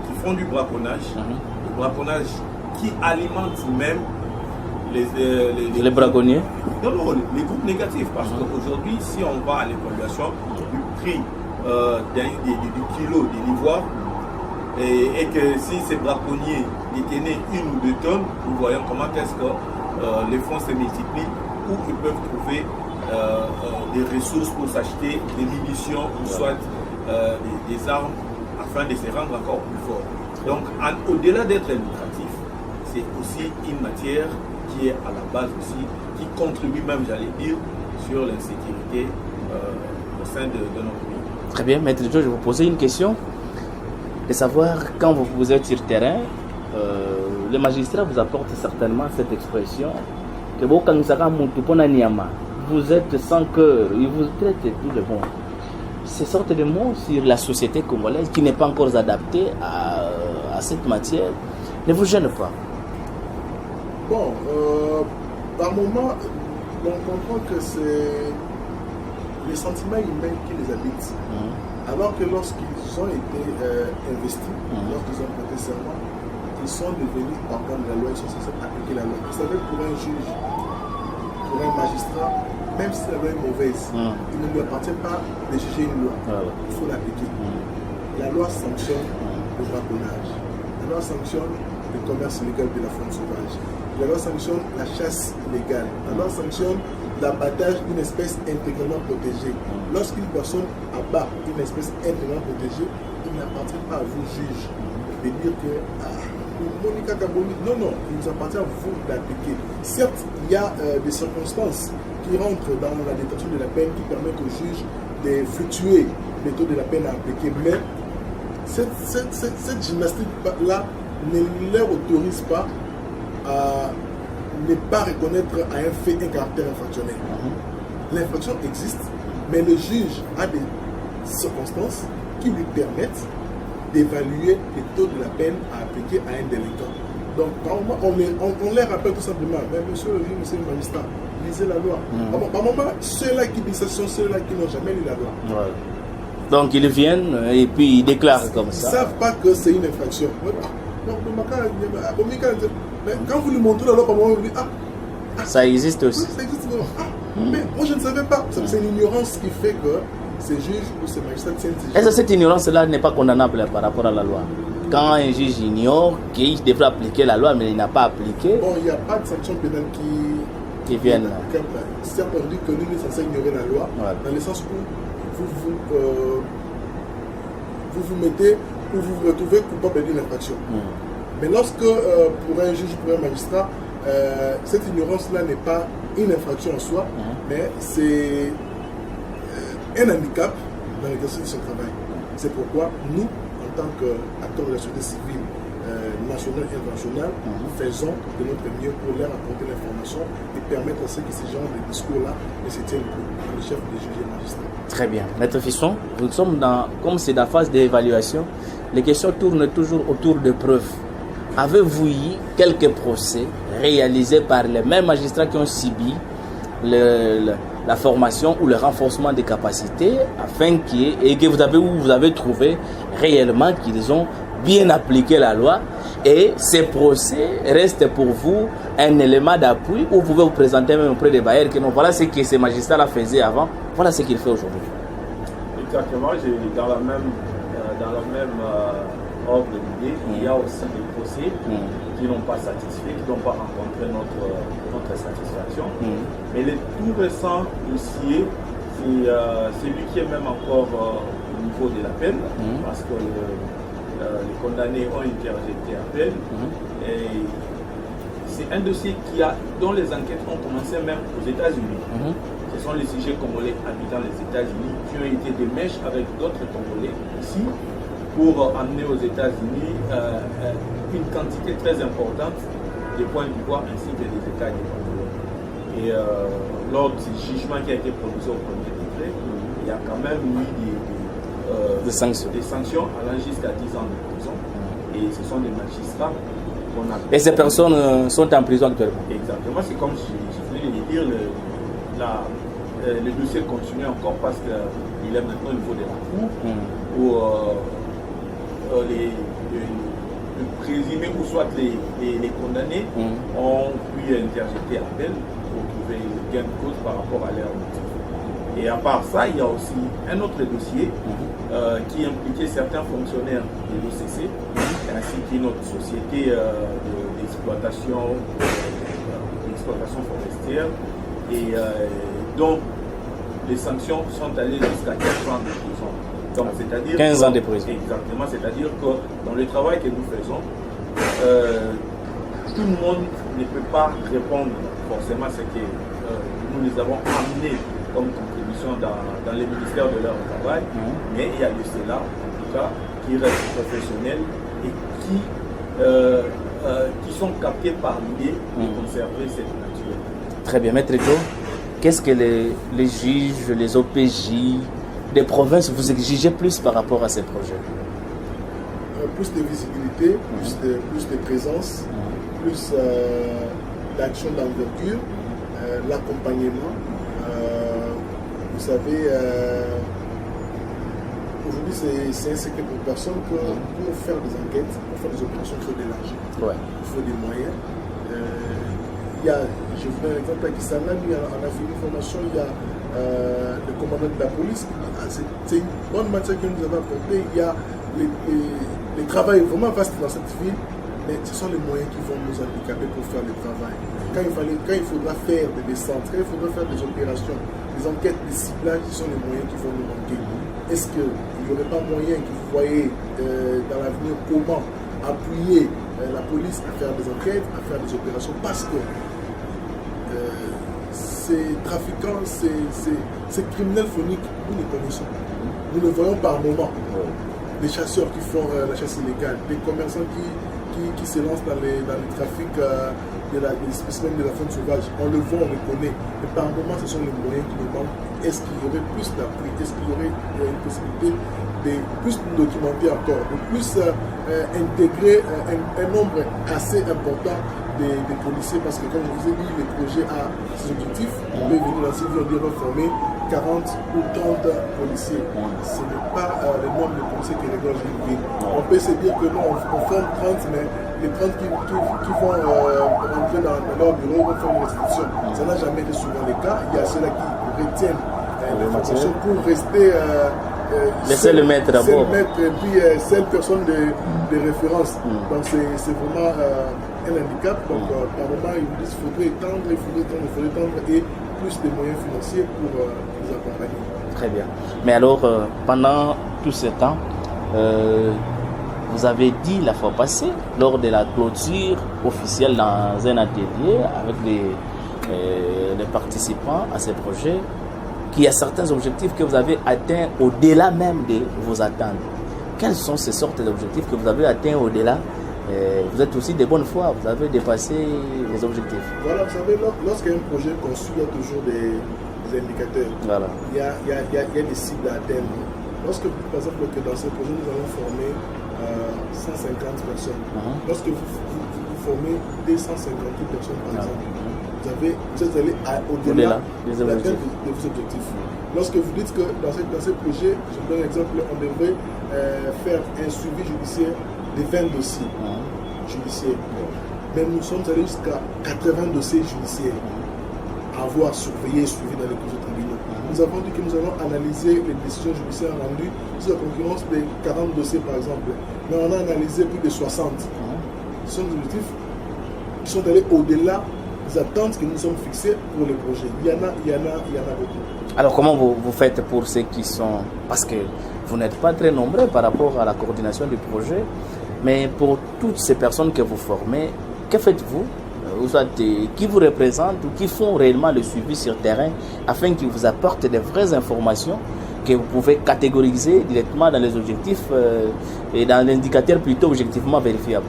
qui font du braconnage. Le braconnage qui alimente même les braconniers. Non, les groupes négatifs. Parce qu'aujourd'hui, si on va à l'évaluation du prix du kilo de l'ivoire, et que si ces braconniers détenaient 1 ou 2 tonnes, nous voyons comment est-ce que les fonds se multiplient, où ils peuvent trouver des ressources pour s'acheter des munitions ou soit des armes afin de se rendre encore plus fort. Donc, au-delà d'être lucratif, c'est aussi une matière qui est à la base aussi, qui contribue même, j'allais dire, sur l'insécurité au sein de notre pays. Très bien, Maître Joe, je vais vous poser une question. De savoir, quand vous êtes sur terrain, les magistrats vous apportent certainement cette expression que vous êtes sans cœur, ils vous traitent tout le monde. Ces sortes de mots sur la société congolaise qui n'est pas encore adaptée à cette matière ne vous gênent pas? Bon, par moment, on comprend que c'est les sentiments humains qui les habitent. Alors que lorsqu'ils ont été investis, lorsqu'ils ont prêté serment, ils sont devenus organes de la loi, ils sont censés appliquer la loi. Vous savez, pour un juge, pour un magistrat, même si la loi est mauvaise, il ne lui appartient pas de juger une loi. Il faut l'appliquer. La loi sanctionne le braconnage. La loi sanctionne le commerce illégal de la faune sauvage. La loi sanctionne la chasse illégale. La loi sanctionne l'abattage d'une espèce intégralement protégée. Lorsqu'une personne abat une espèce intégralement protégée, il n'appartient pas à vous, juge, de dire que Monica Gaboni, non, il nous appartient à vous d'appliquer. Certes, il y a des circonstances qui rentrent dans la détention de la peine qui permettent au juge de fluctuer les taux de la peine à appliquer, mais cette gymnastique-là ne leur autorise pas à ne pas reconnaître à un fait un caractère infractionnel. L'infraction existe, mais le juge a des circonstances qui lui permettent d'évaluer les taux de la peine à appliquer à un délinquant. Donc, par moment, on les rappelle tout simplement, mais monsieur le juge, monsieur le magistrat, lisez la loi. Par moment, ceux-là qui disent ça sont ceux-là qui n'ont jamais lu la loi. Donc, ils viennent et puis ils déclarent comme ça. Ils ne savent pas que c'est une infraction. Mais quand vous lui montrez la loi, par moment, vous dites, ça existe aussi. Oui, ça existe vraiment. Mais moi, je ne savais pas. C'est une ignorance qui fait que ces juges ou ces magistrats tiennent ces Est-ce que cette ignorance-là n'est pas condamnable par rapport à la loi? Quand un juge ignore qu'il devrait appliquer la loi, mais il n'a pas appliqué, bon, il n'y a pas de sanction pénale qui viennent. Certes, on dit que nous sommes censés ignorer la loi, dans le sens où vous vous mettez ou vous vous retrouvez coupable d'une infraction. Mais lorsque, pour un juge, pour un magistrat, cette ignorance-là n'est pas une infraction en soi, mais c'est un handicap dans l'exercice de son travail. C'est pourquoi nous, en tant qu'acteurs de la société civile nationale et internationale, faisons de notre mieux pour leur apporter l'information et permettre à ceux qui ce genre de discours-là ne se tiennent plus dans le chef des juges et magistrats. Très bien. Maître Fisson, nous sommes comme c'est la phase d'évaluation, les questions tournent toujours autour de preuves. Avez-vous eu quelques procès réalisés par les mêmes magistrats qui ont subi la formation ou le renforcement des capacités afin que vous avez trouvé réellement qu'ils ont bien appliqué la loi, et ces procès restent pour vous un élément d'appui où vous pouvez vous présenter même auprès des bailleurs que non, voilà ce que ces magistrats-là faisaient avant, voilà ce qu'il fait aujourd'hui. Exactement, dans la même ordre d'idée, il y a aussi des procès qui n'ont pas satisfait, qui n'ont pas rencontré notre satisfaction. Mais le tout récent dossier, c'est celui qui est même encore au niveau de la peine, parce que les condamnés ont interjeté appel. Et c'est un dossier dont les enquêtes ont commencé même aux États-Unis. Ce sont les sujets congolais habitant les États-Unis qui ont été des mèches avec d'autres Congolais ici pour amener aux États-Unis une quantité très importante de points d'ivoire ainsi que des États du Congolais. Et lors du jugement qui a été prononcé au premier degré, il y a quand même eu des sanctions allant jusqu'à 10 ans de prison. Et ce sont des magistrats qu'on a... Et ces personnes sont en prison actuellement? Exactement, c'est comme je venais de dire, le dossier continue encore parce qu'il est maintenant au niveau de la cour où les présumés ou soit les condamnés ont pu interjeter appel pour trouver gain de cause par rapport à leur motif. Et à part ça, il y a aussi un autre dossier qui impliquait certains fonctionnaires de l'OCC, ainsi qu'une autre société d'exploitation forestière, et dont les sanctions sont allées jusqu'à 15 ans de prison. Donc, c'est-à-dire 15 ans de prison. Exactement, c'est-à-dire que dans le travail que nous faisons, tout le monde ne peut pas répondre forcément à ce que nous les avons amenés comme contribution dans les ministères de leur travail, mais il y a de ceux-là, en tout cas, qui restent professionnels et qui sont captés par l'idée de conserver cette nature. Très bien, Maître Joe, qu'est-ce que les juges, les OPJ des provinces vous exigez plus par rapport à ces projets? Plus de visibilité, plus de présence, plus d'action d'envergure, l'accompagnement. Vous savez, aujourd'hui c'est un secret pour personne que pour faire des enquêtes, pour faire des opérations, il faut de l'argent. Il faut des moyens. Je vous donne un exemple avec Issana, lui on a fait une formation, il y a le commandant de la police, c'est une bonne matière que nous avons apportée. Il y a le travail vraiment vaste dans cette ville, mais ce sont les moyens qui vont nous handicaper pour faire le travail. Quand il faudra faire des descentes, quand il faudra faire des opérations, des enquêtes, des ciblages, ce sont les moyens qui vont nous manquer. Est-ce qu'il n'y aurait pas moyen que vous voyez dans l'avenir comment appuyer la police à faire des enquêtes, à faire des opérations, parce que ces trafiquants, ces criminels phoniques, nous les connaissons. Nous les voyons par moments. Des chasseurs qui font la chasse illégale, des commerçants qui se lancent dans le trafic des spécimens de la faune sauvage. On le voit, on le connaît. Mais par moments, ce sont les moyens qui nous manquent. Est-ce qu'il y aurait plus d'appui? Est-ce qu'il y aurait une possibilité de plus documenter encore, de plus intégrer un nombre assez important des policiers? Parce que comme je vous ai dit, le projet a ses objectifs. On peut venir dans cette ville, on va former 40 ou 30 policiers. Ce n'est pas le nombre de policiers qui régorge une ville. On peut se dire que non, on forme 30, mais les 30 qui vont rentrer dans leur bureau vont faire une restitution. Ça n'a jamais été souvent le cas. Il y a ceux-là qui retiennent l'information pour rester laissez le maître d'abord. Et puis seule personne de référence. Donc c'est vraiment un handicap. Donc par moment, ils vous disent qu'il faudrait étendre et plus de moyens financiers pour les accompagner. Très bien. Mais alors, pendant tout ce temps, vous avez dit la fois passée, lors de la clôture officielle dans un atelier avec les participants à ce projet, qu'il y a certains objectifs que vous avez atteints au-delà même de vos attentes. Quelles sont ces sortes d'objectifs que vous avez atteints au-delà? Vous êtes aussi de bonne foi, vous avez dépassé les objectifs. Voilà, vous savez, lorsqu'il y a un projet conçu, il y a toujours des indicateurs. Voilà. Il y a des cibles à atteindre. Lorsque, par exemple, dans ce projet, nous allons former 150 personnes. Lorsque vous formez 258 personnes, par exemple, vous êtes allé au-delà de vos objectifs. Lorsque vous dites que dans ce projet, je vous donne un exemple, on devrait faire un suivi judiciaire de 20 dossiers judiciaires. Mais nous sommes allés jusqu'à 80 dossiers judiciaires à avoir surveillé et suivi dans les cours de tribunaux. Nous avons dit que nous allons analyser les décisions judiciaires rendues sur la concurrence de 40 dossiers par exemple. Mais on a analysé plus de 60. Ce sont des objectifs qui sont allés au-delà des attentes que nous sommes fixées pour les projets. Il y en a beaucoup. Alors comment vous faites pour ceux qui sont... Parce que vous n'êtes pas très nombreux par rapport à la coordination du projet, mais pour toutes ces personnes que vous formez, que faites-vous? Qui vous représentent ou qui font réellement le suivi sur terrain afin qu'ils vous apportent des vraies informations que vous pouvez catégoriser directement dans les objectifs et dans l'indicateur plutôt objectivement vérifiable?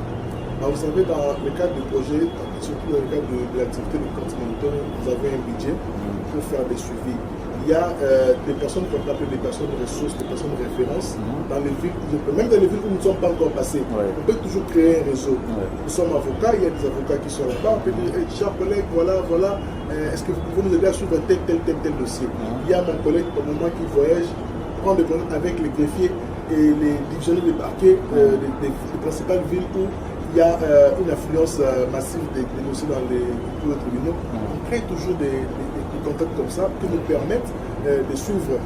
Vous savez, dans le cadre du projet, surtout dans le cadre de l'activité de compte moniteur, vous avez un budget pour faire des suivis. Il y a des personnes qu'on appelle des personnes de ressources, des personnes de référence dans les villes, même dans les villes où nous ne sommes pas encore passés. On peut toujours créer un réseau. Nous sommes avocats, il y a des avocats qui sont là-bas. On peut dire, chers collègues, voilà, est-ce que vous pouvez nous aider à suivre tel dossier? Il y a mon collègue au moment qui voyage, prendre des contacts avec les greffiers et les divisionnaires des parquets des principales villes où il y a une affluence massive des dossiers dans les tribunaux. On crée toujours des contacts comme ça qui nous permettent de suivre,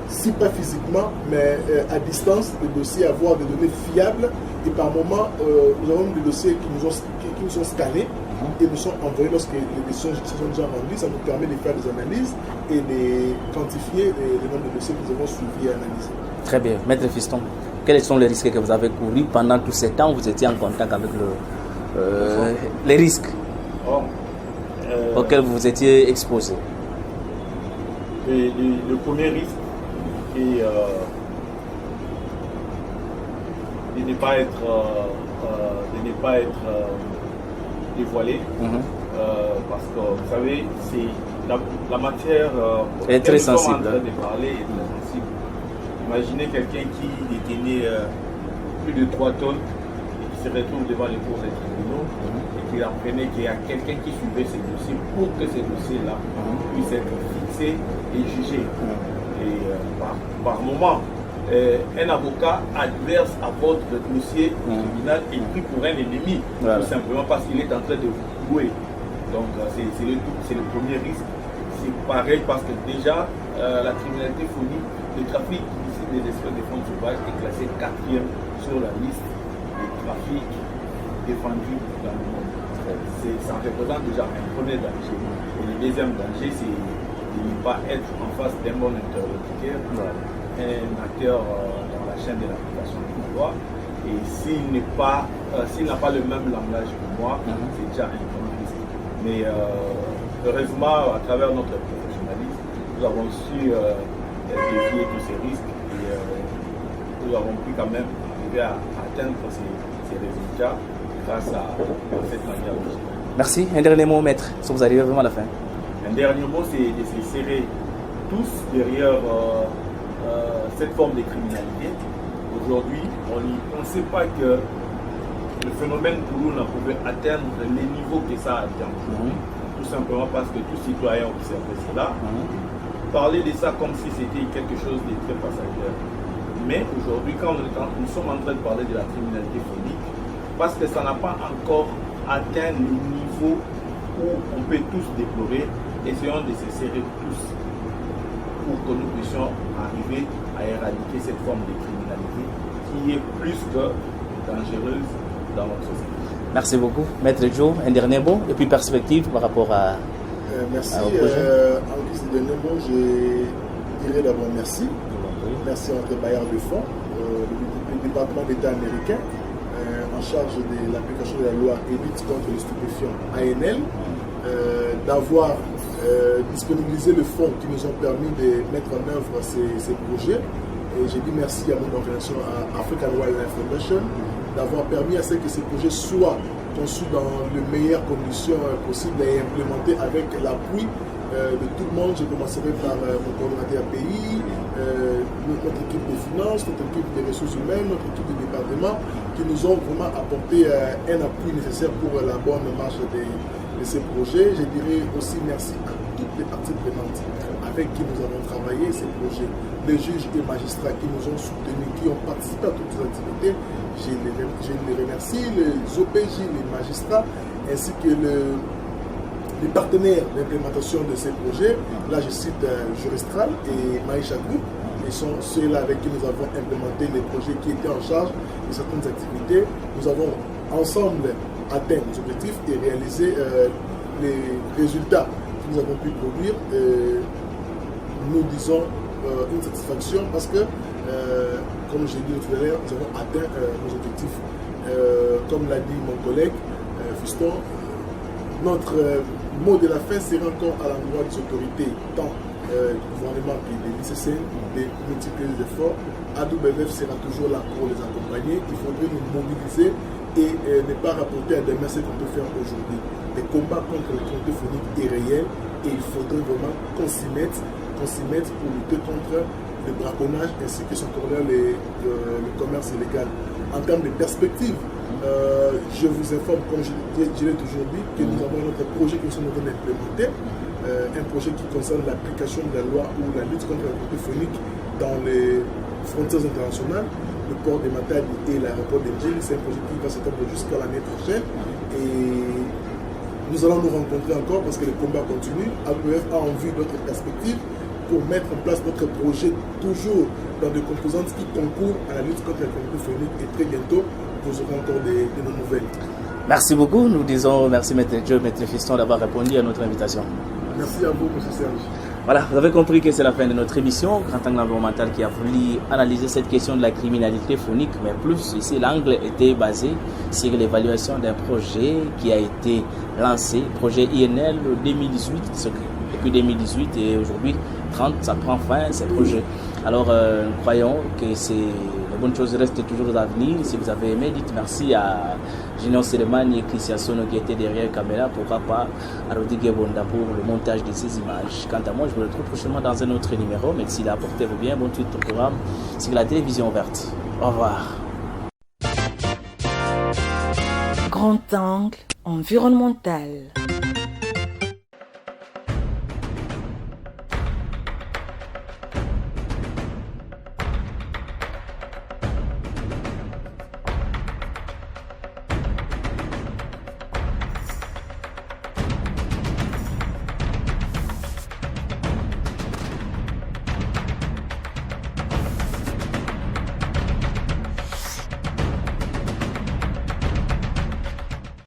si pas physiquement, mais à distance, des dossiers, avoir des données fiables. Et par moment, nous avons des dossiers qui nous sont scannés et nous sont envoyés lorsque les décisions sont déjà rendues. Ça nous permet de faire des analyses et de quantifier le nombre de dossiers que nous avons suivis et analysés. Très bien. Maître Fiston, quels sont les risques que vous avez courus pendant tous ces temps où vous étiez en contact avec les risques auxquels vous étiez exposé? Le premier risque est de ne pas être dévoilé, parce que vous savez, c'est la matière est très sensible. En train de parler est très sensible. Imaginez quelqu'un qui détenait plus de 3 tonnes et qui se retrouve devant les cours des tribunaux et qui apprenait qu'il y a quelqu'un qui suivait ces dossiers pour que ces dossiers-là puissent être fixés et jugés. Et par moment, un avocat adverse à votre dossier criminel est pris pour un ennemi, tout simplement parce qu'il est en train de vous jouer. Donc c'est le premier risque. C'est pareil parce que déjà la criminalité fournie, le trafic des espèces de faune sauvage est classé 4e sur la liste des trafics défendus dans le monde. Ça représente déjà un premier danger. Et le deuxième danger, c'est de ne pas être en face d'un bon interlocuteur, un acteur dans la chaîne de l'application de la loi. Et s'il n'a pas le même langage que moi, c'est déjà un grand risque. Mais heureusement, à travers notre professionnalisme, nous avons su dévier tous ces risques et nous avons pu quand même arriver à atteindre ces résultats grâce à cette manière de gérer. Merci. Un dernier mot, maître, si vous arrivez vraiment à la fin. Un dernier mot, c'est de se serrer tous derrière cette forme de criminalité. Aujourd'hui, on ne pensait pas que le phénomène pour nous pouvait atteindre les niveaux que ça atteint aujourd'hui. Tout simplement parce que tout citoyen observe cela. parler de ça comme si c'était quelque chose de très passager. Mais aujourd'hui, quand nous sommes en train de parler de la criminalité phonique, parce que ça n'a pas encore atteint le niveau où on peut tous déplorer, essayons de se serrer tous pour que nous puissions arriver à éradiquer cette forme de criminalité qui est plus que dangereuse dans notre société. Merci beaucoup. Maître Joe, un dernier mot et puis perspective par rapport à... merci. En guise de dernier mot, je dirais d'abord merci. Merci à notre bailleur de fonds, le département d'État américain, en charge de l'application de la loi et lutte contre les stupéfiants ANL, d'avoir disponibilisé le fonds qui nous ont permis de mettre en œuvre ces projets. Et j'ai dit merci à mon organisation, à African Wildlife Foundation, d'avoir permis à ce que ces projets soient conçus dans les meilleures conditions possibles et implémentés avec l'appui de tout le monde. Je commencerai par mon coordinateur pays, notre équipe des finances, notre équipe des ressources humaines, notre équipe du département, qui nous ont vraiment apporté un appui nécessaire pour la bonne marche de ces projets. Je dirais aussi merci à toutes les parties prenantes avec qui nous avons travaillé ces projets, les juges et magistrats qui nous ont soutenus, qui ont participé à toutes ces activités. Je les remercie, les OPJ, les magistrats, ainsi que les partenaires d'implémentation de ces projets. Là, je cite Juristral et Maïcha Group. Ils sont ceux-là avec qui nous avons implémenté les projets qui étaient en charge de certaines activités. Nous avons ensemble atteint nos objectifs et réalisé les résultats que nous avons pu produire. Nous disons une satisfaction parce que, comme j'ai dit tout à l'heure, nous avons atteint nos objectifs. Comme l'a dit mon collègue Fiston, notre mot de la fin sera encore à l'endroit des autorités, tant du gouvernement que des lycéens, de multiplier les efforts. AWF sera toujours là pour les accompagner. Il faudrait nous mobiliser et ne pas rapporter à demain ce qu'on peut faire aujourd'hui. Le combat contre la criminalité phonique est réel et il faudrait vraiment qu'on s'y mette pour lutter contre le braconnage ainsi que son corollaire, le commerce illégal. En termes de perspective, je vous informe, comme je l'ai toujours dit, que nous avons notre projet que nous sommes en train d'implémenter, un projet qui concerne l'application de la loi ou la lutte contre la criminalité phonique dans les frontières internationales, le port de Matadi et l'aéroport de Djeli. C'est un projet qui va s'étendre jusqu'à l'année prochaine. Et nous allons nous rencontrer encore parce que le combat continue. AWF a en vue d'autres perspectives pour mettre en place notre projet toujours dans des composantes qui concourent à la lutte contre la criminalité phonique. Et très bientôt, vous aurez encore de nos nouvelles. Merci beaucoup. Nous disons merci Maître Joe, Maître Fiston d'avoir répondu à notre invitation. Merci à vous, M. Serge. Voilà, vous avez compris que c'est la fin de notre émission. Grand Angle Environnemental qui a voulu analyser cette question de la criminalité phonique, mais plus ici, l'angle était basé sur l'évaluation d'un projet qui a été lancé, projet INL 2018, depuis 2018 et aujourd'hui 30, ça prend fin, ce projet. Alors, nous croyons que les bonnes choses restent toujours à venir. Si vous avez aimé, dites merci à Junior Selemani et Christian Sono qui étaient derrière la caméra. Pourquoi pas à Rodrigue Bonda pour le montage de ces images. Quant à moi, je vous retrouve prochainement dans un autre numéro. Merci là, portez-vous bien. Bonne suite au programme sur la télévision verte. Au revoir. Grand angle environnemental.